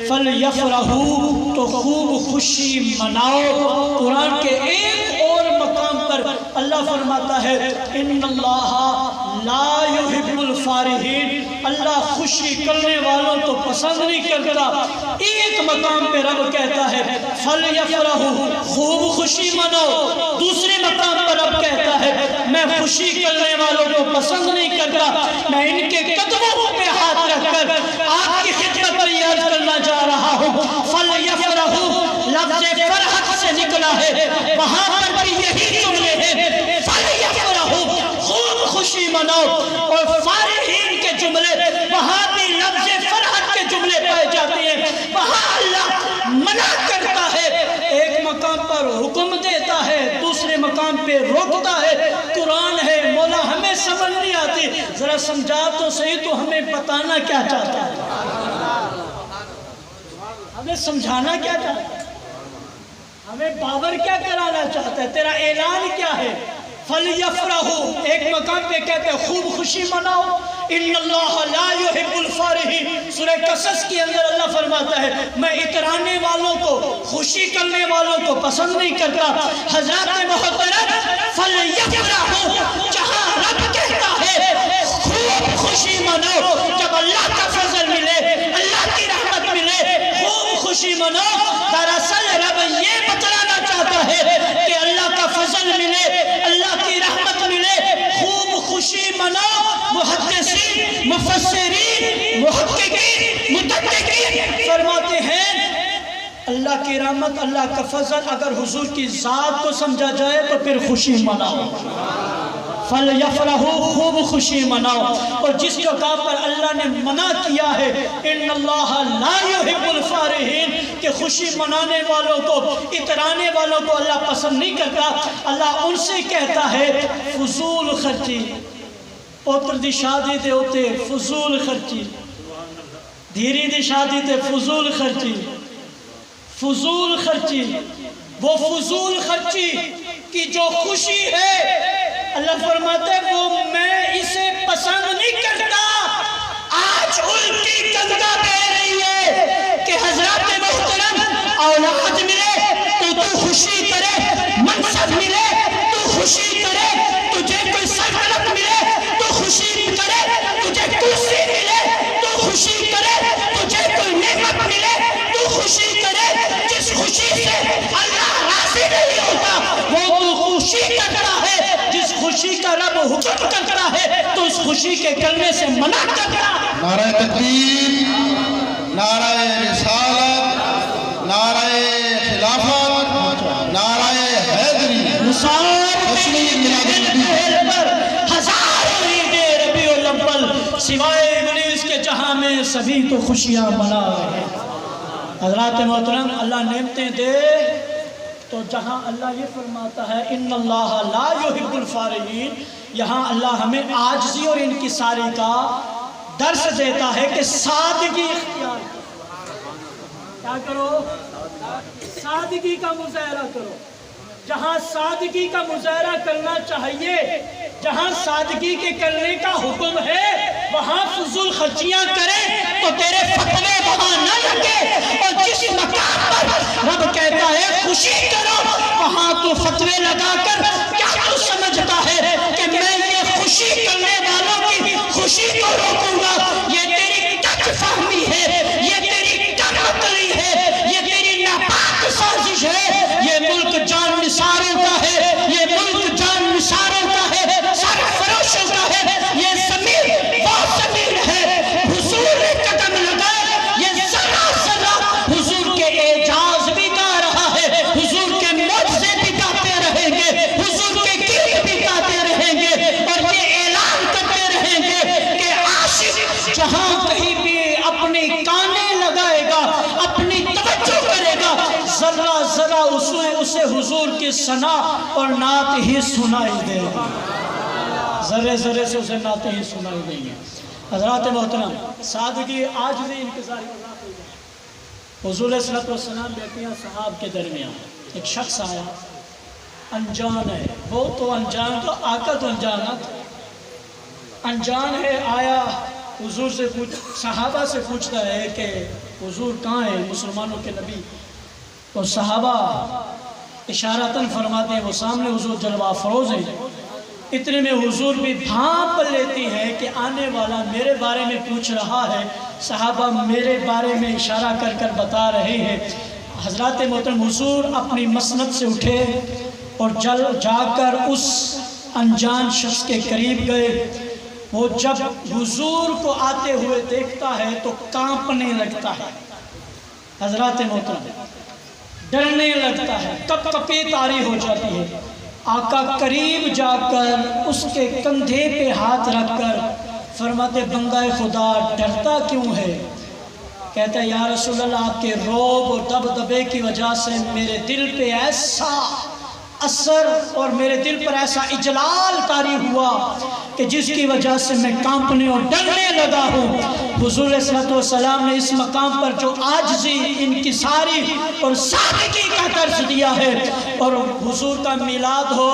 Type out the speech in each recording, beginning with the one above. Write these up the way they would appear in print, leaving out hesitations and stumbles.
فَلْيَفْرَحُوا تو خوب خوشی مناؤ۔ قرآن کے ایک اور مقام پر اللہ فرماتا ہے ان اللہ لا يحب الفارحین، اللہ خوشی کرنے والوں کو پسند نہیں کرتا۔ ایک مقام پہ رب کہتا ہے فَلْيَفْرَحُوا خوب خوشی مناؤ، دوسرے مقام پر رب کہتا ہے میں خوشی کرنے والوں کو پسند نہیں کرتا۔ میں ان کے قدموں پہ ہاتھ رکھ کر آپ کی خدمت پر عرض کرنا چاہ رہا ہوں فَلْيَفْرَحُوا لفظ فرحت سے نکلا ہے، وہاں پر بھی یہی جملے ہیں فَلْيَفْرَحُوا خوب خوشی مناؤ، اور فارحین کے جملے وہاں بھی لفظ فرحت کے جملے پائے جاتے ہیں، وہاں اللہ منع کرتا ہے، ایک مقام پر حکم دیتا ہے دوسرے مقام پہ روکتا ہے۔ قرآن ہے، مولا ہمیں سمجھ نہیں آتی، ذرا سمجھا تو صحیح تو ہمیں بتانا کیا چاہتا ہے، ہمیں سمجھانا کیا چاہتا ہے، ہمیں باور کیا کرانا چاہتا ہے، تیرا اعلان کیا ہے؟ فَلْيَفْرَحُوا ایک مقام پہ کہتے ہیں خوب خوشی مناؤ، ان اللہ لا يحب الفارحین، سورہ قصص کے اندر اللہ فرماتا ہے میں اترانے والوں کو، خوشی کرنے والوں کو پسند نہیں کرتا۔ حضرات محترم فَلْيَفْرَحُوا جہاں رب کہتا ہے خوب خوشی مناؤ، جب اللہ کا فضل ملے، اللہ کی رحمت ملے، خوب خوشی مناؤ، دراصل رب یہ بتلانا چاہتا ہے کہ اللہ کا فضل ملے، اللہ کی رحمت ملے، خوب خوشی مناؤ۔ محدثین، مفسرین، محققین، مدققین فرماتے ہیں اللہ کی رحمت، اللہ کا فضل اگر حضور کی ذات کو سمجھا جائے تو پھر خوشی مناؤ۔ فَلْيَفْرَحُوا خوب خوشی مناؤ، اور جس جگہ پر اللہ نے منع کیا ہے ان اللہ لا يحب الفارحین کہ خوشی منانے والوں کو، اترانے والوں کو اللہ پسند نہیں کرتا، اللہ ان سے کہتا ہے فضول خرچی، اوتر دی شادی دے ہوتے فضول خرچی، دھیری دی شادی دے فضول خرچی، فضول خرچی، وہ فضول خرچی کی جو خوشی ہے اللہ فرماتے ہیں وہ میں اسے پسند نہیں کرتا۔ آج الٹی گنگا بہ رہی ہے کہ حضرات محترم اولاد ملے تو خوشی کرے، منصب ملے تو خوشی کرے، تجھے کوئی سلطنت ملے تو خوشی کرے، تجھے کرسی ملے تو خوشی کرے، تجھے کوئی نعمت ملے تو خوشی کرے۔ جس خوشی سے اللہ راضی نہیں ہوتا وہ تو خوشی کرتا ہے، جس خوشی کا رب حکم کرتا ہے تو اس خوشی کے کرنے سے منع کرتا ہے۔ نعرہ تکبیر، نعرہ رسالت، نعرہ خلافت، نعرہ حیدری، ہزاروں عید ربیع الاول سوائے ابلیس کے جہاں میں سبھی تو خوشیاں منا رہے ہیں۔ حضرات محترم اللہ نعمتیں دے تو جہاں اللہ یہ فرماتا ہے ان اللہ لا يحب الفارحین، یہاں اللہ ہمیں عاجزی اور انکساری کا درس دیتا ہے کہ سادگی اختیار کیا کرو، سادگی کا مظاہرہ کرو۔ جہاں سادگی کا مظاہرہ کرنا چاہیے، جہاں سادگی کے کرنے کا حکم ہے وہاں فضول خرچیاں کریں تو تیرے فتوے وہاں نہ لگے، اور جس مقام پر رب کہتا ہے خوشی کرو وہاں تو فتوے لگا کر کیا تو سمجھتا ہے کہ میں یہ خوشی کرنے والوں کی خوشی کو روکوں گا؟ یہ تیری تک فہمی ہے، یہ تیری کم عقلی ہے، یہ تیری ناپاک سازش ہے۔ یہ ملک جان نثاروں کا ہے، یہ ملک جان نثاروں کا ہے، سر فروشوں کا ہے، یہ زمین وہ زمین ہے حضور نے قدم لگائے، یہ ذرہ ذرہ حضور کے اعجاز بھی گا رہا ہے، حضور کے معجزے بھی گاتے رہیں گے، حضور کے گیت بھی گاتے رہیں گے، اور یہ اعلان کرتے رہیں گے کہ عاشق جہاں کہیں بھی اپنی کانے لگائے گا، اپنی توجہ کرے گا، ذرہ ذرہ اسے حضور کی ثنا اور نعت ہی سنائی دے گا، ذرے ذرے سے اسے نعتیں ہی سنائی دیں گے۔ حضرات محترم سادگی عاجزی انکساری حضور صلی اللہ علیہ وسلم بیٹیاں صحاب کے درمیان ایک شخص آیا، انجان ہے، وہ تو انجان تو آقا تو انجان تھا، انجان ہے، آیا حضور سے صحابہ سے پوچھتا ہے کہ حضور کہاں ہیں مسلمانوں کے نبی؟ تو صحابہ اشارتاً فرماتے ہیں وہ سامنے حضور جلوہ افروز ہیں۔ اتنے میں حضور بھی بھانپ لیتی ہیں کہ آنے والا میرے بارے میں پوچھ رہا ہے۔ صحابہ میرے بارے میں اشارہ کر کر بتا رہے ہیں۔ حضرات محترم حضور اپنی مسند سے اٹھے اور جا کر اس انجان شخص کے قریب گئے۔ وہ جب حضور کو آتے ہوئے دیکھتا ہے تو کانپنے لگتا ہے، حضرات محترم ڈرنے لگتا ہے، کپ کپی طاری ہو جاتی ہے۔ آقا قریب جا کر اس کے کندھے پہ ہاتھ رکھ کر فرماتے بندہ خدا ڈرتا کیوں ہے؟ کہتا ہے یا رسول اللہ آپ کے روب اور دبدبے کی وجہ سے میرے دل پہ ایسا اثر اور میرے دل پر ایسا اجلال طاری ہوا کہ جس کی وجہ سے میں کانپنے اور ڈرنے لگا ہوں۔ حضور صلی اللہ علیہ وسلم نے اس مقام پر جو عاجزی، انکساری اور سادگی کا درس دیا ہے، اور حضور کا میلاد ہو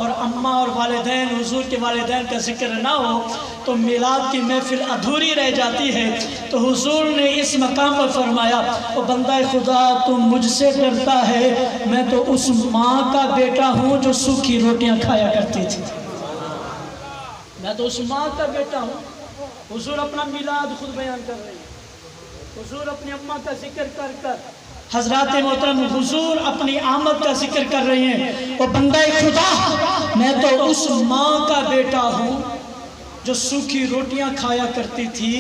اور اماں اور والدین، حضور کے والدین کا ذکر نہ ہو تو میلاد کی محفل ادھوری رہ جاتی ہے۔ تو حضور نے اس مقام پر فرمایا او بندہ خدا تم مجھ سے ڈرتا ہے، میں تو اس ماں کا بیٹا ہوں جو سوکھی روٹیاں کھایا کرتی تھی، میں تو اس ماں کا بیٹا ہوں۔ حضور اپنا میلاد خود بیان کر رہے ہیں، حضور اپنی اماں کا ذکر کر کر، حضرات محترم حضور اپنی آمد کا ذکر کر رہے ہیں۔ وہ بندہ خدا میں تو اس ماں کا بیٹا ہوں جو سوکھی روٹیاں کھایا کرتی تھی۔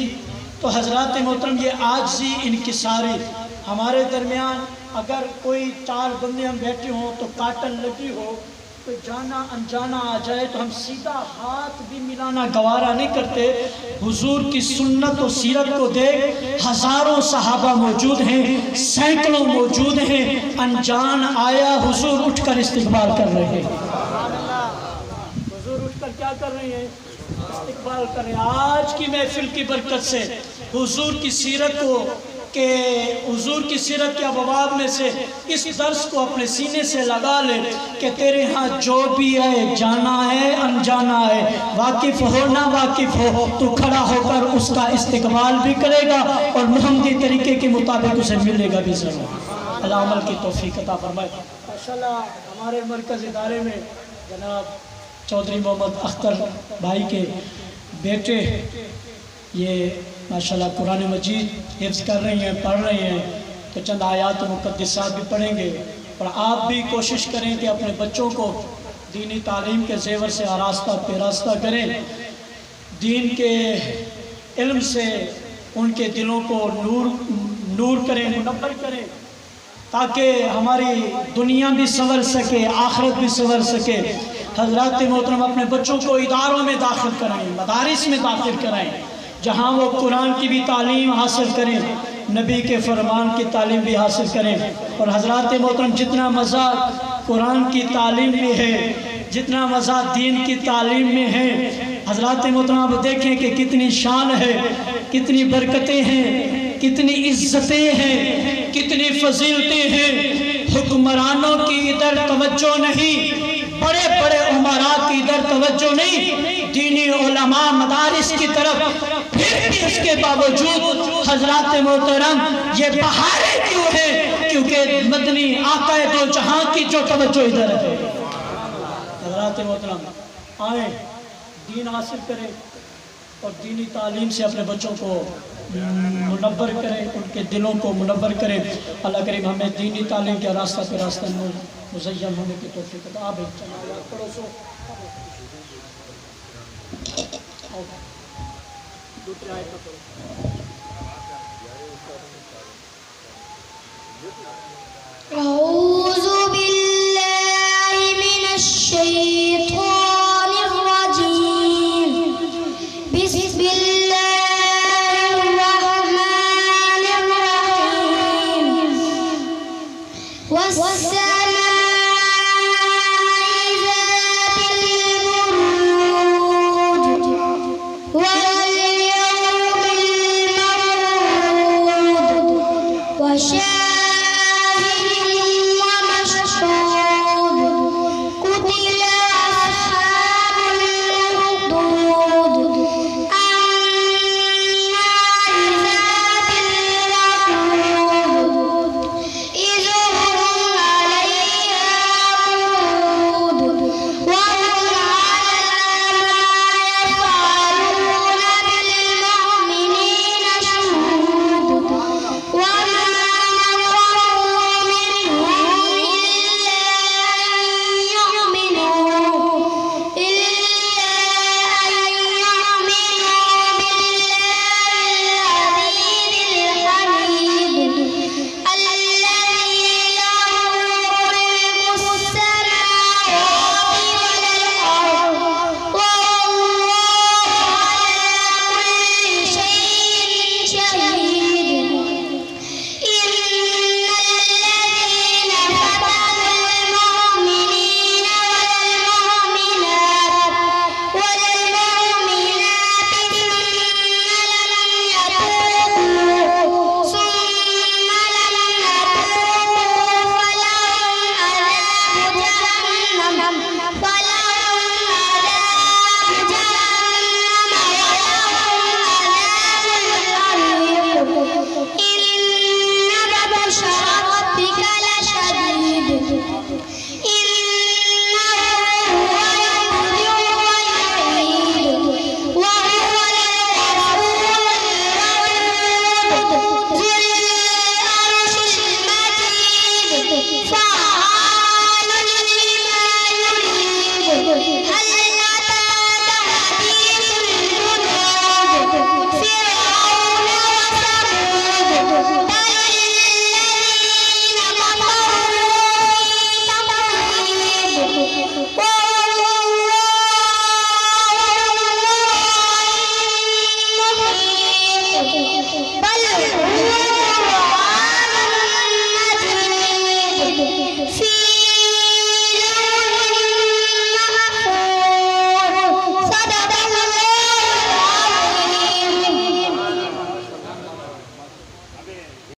تو حضرات محترم یہ عاجزی، انکساری ہمارے درمیان اگر کوئی 4 بندے ہم بیٹھے ہوں تو کاٹن لگی ہو، کوئی جانا انجانا آ جائے تو ہم سیدھا ہاتھ بھی ملانا گوارا نہیں کرتے۔ حضور کی سنت و سیرت کو دیکھ، ہزاروں صحابہ موجود ہیں، سینکڑوں موجود ہیں، انجان آیا حضور اٹھ کر استقبال کر رہے ہیں، حضور اٹھ کر کیا کر رہے ہیں؟ استقبال کر رہے ہیں۔ آج کی محفل کی برکت سے حضور کی سیرت کو کہ حضور کی سیرت کے ابواب میں سے اس درس کو اپنے سینے سے لگا لے کہ تیرے ہاں جو بھی ہے، جانا ہے انجانا ہے، واقف ہو نہ واقف ہو، تو کھڑا ہو کر اس کا استقبال بھی کرے گا اور محمدی طریقے کے مطابق اسے ملے گا بھی ضرور۔ اللہ عمل کی توفیق عطا فرمائے۔ ماشاءاللہ ہمارے مرکز ادارے میں جناب چودھری محمد اختر بھائی کے بیٹے یہ ماشاءاللہ قرآن مجید حفظ کر رہی ہیں، پڑھ رہے ہیں، تو چند آیات مقدسات بھی پڑھیں گے، اور آپ بھی کوشش کریں کہ اپنے بچوں کو دینی تعلیم کے زیور سے آراستہ پیراستہ کریں، دین کے علم سے ان کے دلوں کو نور کریں، منور کریں، تاکہ ہماری دنیا بھی سنور سکے، آخرت بھی سنور سکے۔ حضرات محترم اپنے بچوں کو اداروں میں داخل کرائیں، مدارس میں داخل کرائیں، جہاں وہ قرآن کی بھی تعلیم حاصل کریں، نبی کے فرمان کی تعلیم بھی حاصل کریں۔ اور حضرات محترم جتنا مزہ قرآن کی تعلیم میں ہے، جتنا مزہ دین کی تعلیم میں ہے، حضرات محترم آپ دیکھیں کہ کتنی شان ہے، کتنی برکتیں ہیں، کتنی عزتیں ہیں، کتنی فضیلتیں ہیں۔ حکمرانوں کی ادھر توجہ نہیں، بڑے بڑے عمراء کی ادھر توجہ نہیں، دینی علماء مدارس کی طرف، پھر بھی اس کے باوجود حضرات محترم یہ بہاریں کیوں ہیں؟ کیونکہ مدنی آقا دو جہاں کی جو توجہ ادھر ہے۔ حضرات محترم آئیں، دین حاصل کریں اور دینی تعلیم سے اپنے بچوں کو منور کریں، ان کے دلوں کو منور کریں۔ اللہ کریم ہمیں دینی تعلیم کے راستہ پہ راستہ مزین ہونے کی توفیق عطا۔ آپ ایک پڑھو سو دوسرے آیت پڑھو۔ اعوذ باللہ من الشیطان الرجیم، بسم اللہ الرحمن الرحیم، والسماء ذات البروج واليوم الموعود وشاهد في